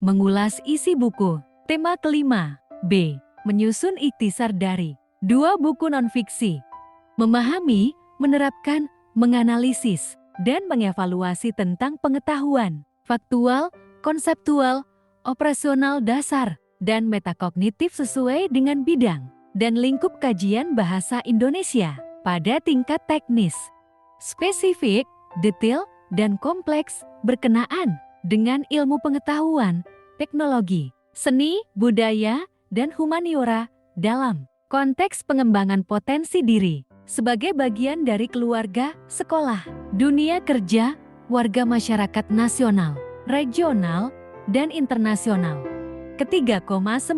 Mengulas isi buku. Tema kelima. B. Menyusun ikhtisar dari 2 buku nonfiksi. Memahami, menerapkan, menganalisis, dan mengevaluasi tentang pengetahuan faktual, konseptual, operasional dasar, dan metakognitif sesuai dengan bidang dan lingkup kajian bahasa Indonesia pada tingkat teknis, spesifik, detail, dan kompleks berkenaan dengan ilmu pengetahuan, teknologi, seni, budaya, dan humaniora dalam konteks pengembangan potensi diri sebagai bagian dari keluarga, sekolah, dunia kerja, warga masyarakat nasional, regional, dan internasional. Ketiga, 9.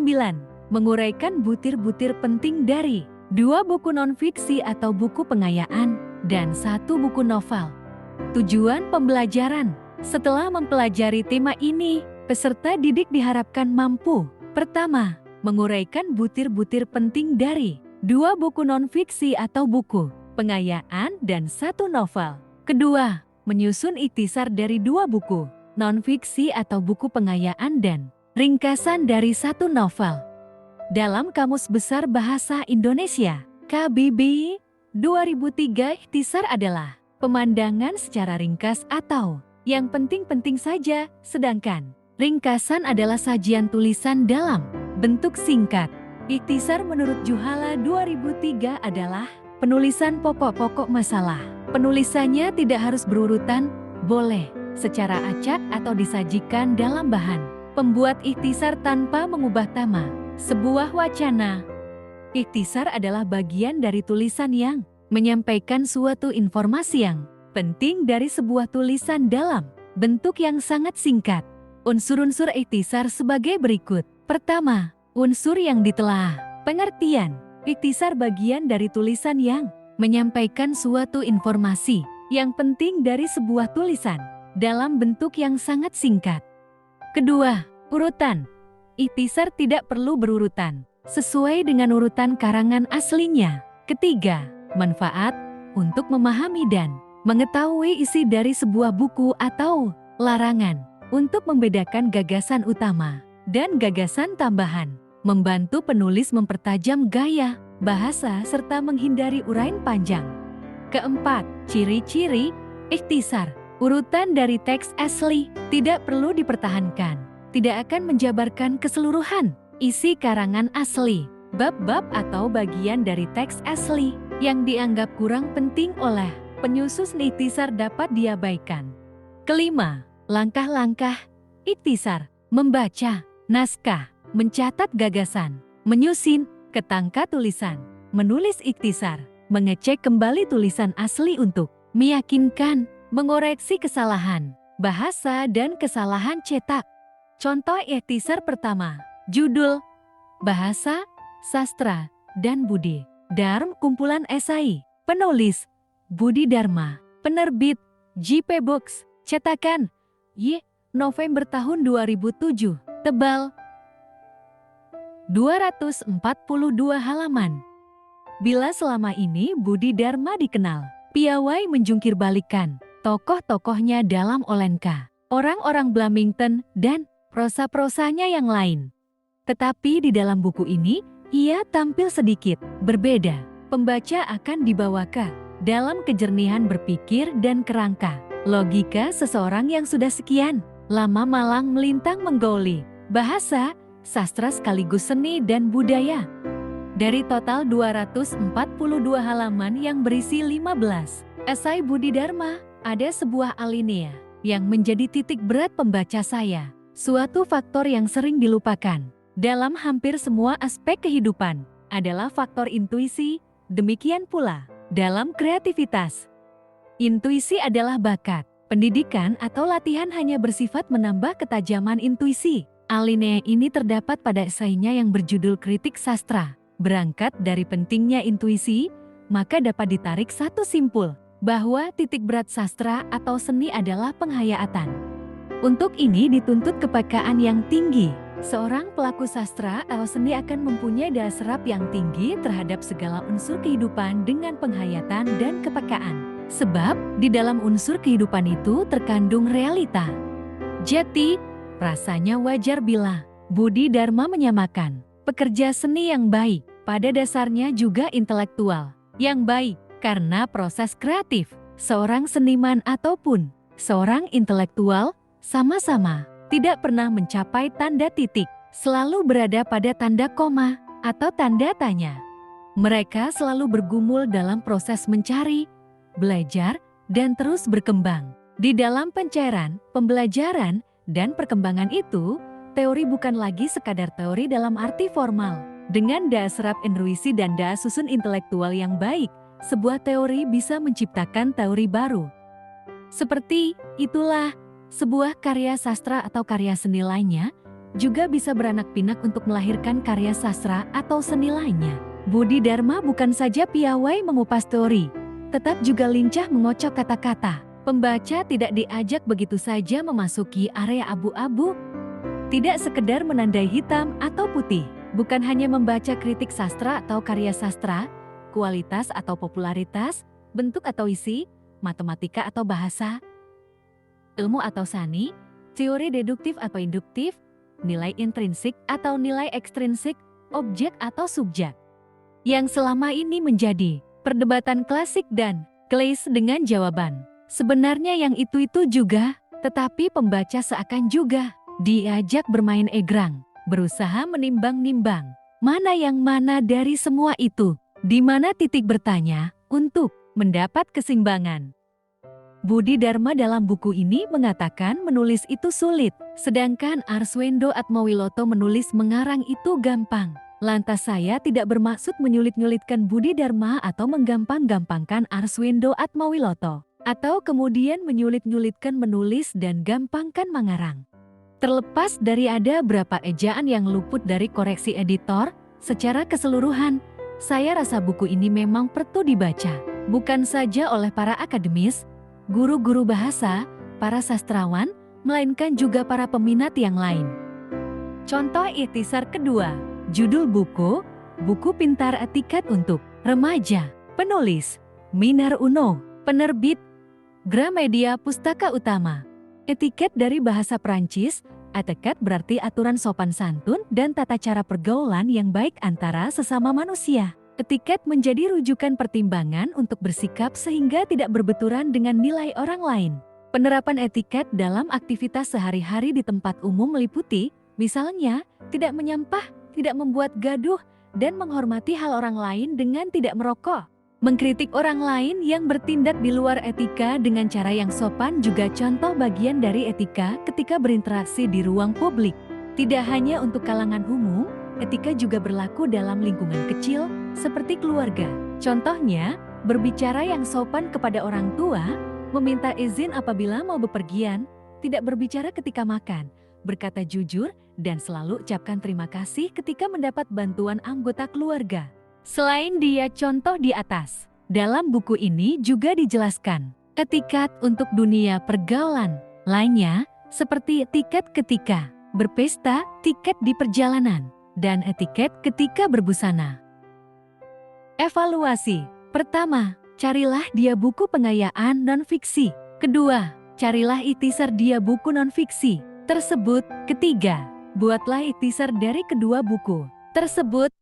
Menguraikan butir-butir penting dari 2 buku nonfiksi atau buku pengayaan dan 1 buku novel. Tujuan pembelajaran. Setelah mempelajari tema ini, peserta didik diharapkan mampu: pertama, menguraikan butir-butir penting dari 2 buku nonfiksi atau buku pengayaan dan 1 novel. Kedua, menyusun ikhtisar dari 2 buku nonfiksi atau buku pengayaan dan ringkasan dari 1 novel. Dalam Kamus Besar Bahasa Indonesia, KBBI 2003, ikhtisar adalah pemandangan secara ringkas atau yang penting-penting saja, sedangkan ringkasan adalah sajian tulisan dalam bentuk singkat. Ikhtisar menurut Juhala 2003 adalah penulisan pokok-pokok masalah. Penulisannya tidak harus berurutan, boleh secara acak atau disajikan dalam bahan pembuat ikhtisar tanpa mengubah tema sebuah wacana. Ikhtisar adalah bagian dari tulisan yang menyampaikan suatu informasi yang penting dari sebuah tulisan dalam bentuk yang sangat singkat. Unsur-unsur ikhtisar sebagai berikut. Pertama, unsur yang ditelaah. Pengertian. Ikhtisar bagian dari tulisan yang menyampaikan suatu informasi yang penting dari sebuah tulisan dalam bentuk yang sangat singkat. Kedua, urutan. Ikhtisar tidak perlu berurutan, sesuai dengan urutan karangan aslinya. Ketiga, manfaat. Untuk memahami dan mengetahui isi dari sebuah buku atau larangan. Untuk membedakan gagasan utama dan gagasan tambahan. Membantu penulis mempertajam gaya, bahasa, serta menghindari uraian panjang. Keempat, ciri-ciri ikhtisar. Urutan dari teks asli tidak perlu dipertahankan. Tidak akan menjabarkan keseluruhan isi karangan asli. Bab-bab atau bagian dari teks asli yang dianggap kurang penting oleh penyusun ikhtisar dapat diabaikan. Kelima, langkah-langkah ikhtisar. Membaca naskah, mencatat gagasan, menyusun kerangka tulisan, menulis ikhtisar, mengecek kembali tulisan asli untuk meyakinkan, mengoreksi kesalahan bahasa dan kesalahan cetak. Contoh ikhtisar pertama, judul, bahasa, sastra, dan budi. Darm kumpulan esai, penulis, Budi Dharma, penerbit, JP Books, cetakan, Y, November tahun 2007, tebal 242 halaman. Bila selama ini Budi Dharma dikenal piawai menjungkir balikan tokoh-tokohnya dalam Olenka, orang-orang Blamington, dan prosa-prosanya yang lain. Tetapi di dalam buku ini, ia tampil sedikit berbeda. Pembaca akan dibawa ke dalam kejernihan berpikir dan kerangka logika seseorang yang sudah sekian lama malang melintang menggauli bahasa, sastra sekaligus seni dan budaya. Dari total 242 halaman yang berisi 15 esai Budi Dharma, ada sebuah alinea yang menjadi titik berat pembaca saya. Suatu faktor yang sering dilupakan dalam hampir semua aspek kehidupan adalah faktor intuisi, demikian pula dalam kreativitas. Intuisi adalah bakat. Pendidikan atau latihan hanya bersifat menambah ketajaman intuisi. Alinea ini terdapat pada esainya yang berjudul Kritik Sastra. Berangkat dari pentingnya intuisi, maka dapat ditarik satu simpul, bahwa titik berat sastra atau seni adalah penghayatan. Untuk ini dituntut kepekaan yang tinggi. Seorang pelaku sastra atau seni akan mempunyai daya serap yang tinggi terhadap segala unsur kehidupan dengan penghayatan dan kepekaan. Sebab di dalam unsur kehidupan itu terkandung realita. Jati, Rasanya wajar bila Budi Dharma menyamakan pekerja seni yang baik pada dasarnya juga intelektual yang baik karena proses kreatif seorang seniman ataupun seorang intelektual sama-sama tidak pernah mencapai tanda titik, selalu berada pada tanda koma atau tanda tanya. Mereka selalu bergumul dalam proses mencari, belajar, dan terus berkembang. Di dalam pencairan, pembelajaran, dan perkembangan itu, teori bukan lagi sekadar teori dalam arti formal. Dengan daya serap intuisi dan daya susun intelektual yang baik, sebuah teori bisa menciptakan teori baru. Seperti itulah, sebuah karya sastra atau karya seni lainnya juga bisa beranak pinak untuk melahirkan karya sastra atau seni lainnya. Budi Dharma bukan saja piawai mengupas teori, tetap juga lincah mengocok kata-kata. Pembaca tidak diajak begitu saja memasuki area abu-abu, tidak sekedar menandai hitam atau putih, bukan hanya membaca kritik sastra atau karya sastra, kualitas atau popularitas, bentuk atau isi, matematika atau bahasa, ilmu atau sani, teori deduktif atau induktif, nilai intrinsik atau nilai ekstrinsik, objek atau subjek. Yang selama ini menjadi perdebatan klasik dan klise dengan jawaban sebenarnya yang itu-itu juga, tetapi pembaca seakan juga diajak bermain egrang, berusaha menimbang-nimbang mana yang mana dari semua itu, di mana titik bertanya untuk mendapat keseimbangan. Budi Dharma dalam buku ini mengatakan menulis itu sulit, sedangkan Arswendo Atmawiloto menulis mengarang itu gampang. Lantas saya tidak bermaksud menyulit-nyulitkan Budi Dharma atau menggampang-gampangkan Arswendo Atmawiloto, atau kemudian menyulit-nyulitkan menulis dan gampangkan mengarang. Terlepas dari ada berapa ejaan yang luput dari koreksi editor, secara keseluruhan, saya rasa buku ini memang perlu dibaca, bukan saja oleh para akademis, guru-guru bahasa, para sastrawan, melainkan juga para peminat yang lain. Contoh ikhtisar kedua, judul buku, Buku Pintar Etiket untuk Remaja, penulis, Minar Uno, penerbit, Gramedia Pustaka Utama. Etiket dari bahasa Prancis, etiquette berarti aturan sopan santun dan tata cara pergaulan yang baik antara sesama manusia. Etiket menjadi rujukan pertimbangan untuk bersikap sehingga tidak berbenturan dengan nilai orang lain. Penerapan etiket dalam aktivitas sehari-hari di tempat umum meliputi, misalnya, tidak menyampah, tidak membuat gaduh, dan menghormati hal orang lain dengan tidak merokok. Mengkritik orang lain yang bertindak di luar etika dengan cara yang sopan juga contoh bagian dari etika ketika berinteraksi di ruang publik. Tidak hanya untuk kalangan umum, etika juga berlaku dalam lingkungan kecil seperti keluarga. Contohnya, berbicara yang sopan kepada orang tua, meminta izin apabila mau bepergian, tidak berbicara ketika makan, berkata jujur, dan selalu ucapkan terima kasih ketika mendapat bantuan anggota keluarga. Selain dia contoh di atas, dalam buku ini juga dijelaskan etiket untuk dunia pergaulan lainnya seperti etiket ketika berpesta, etiket di perjalanan, dan etiket ketika berbusana. Evaluasi. Pertama, carilah dia buku pengayaan non-fiksi. Kedua, carilah ikhtisar dia buku non-fiksi tersebut. Ketiga, buatlah ikhtisar dari kedua buku tersebut.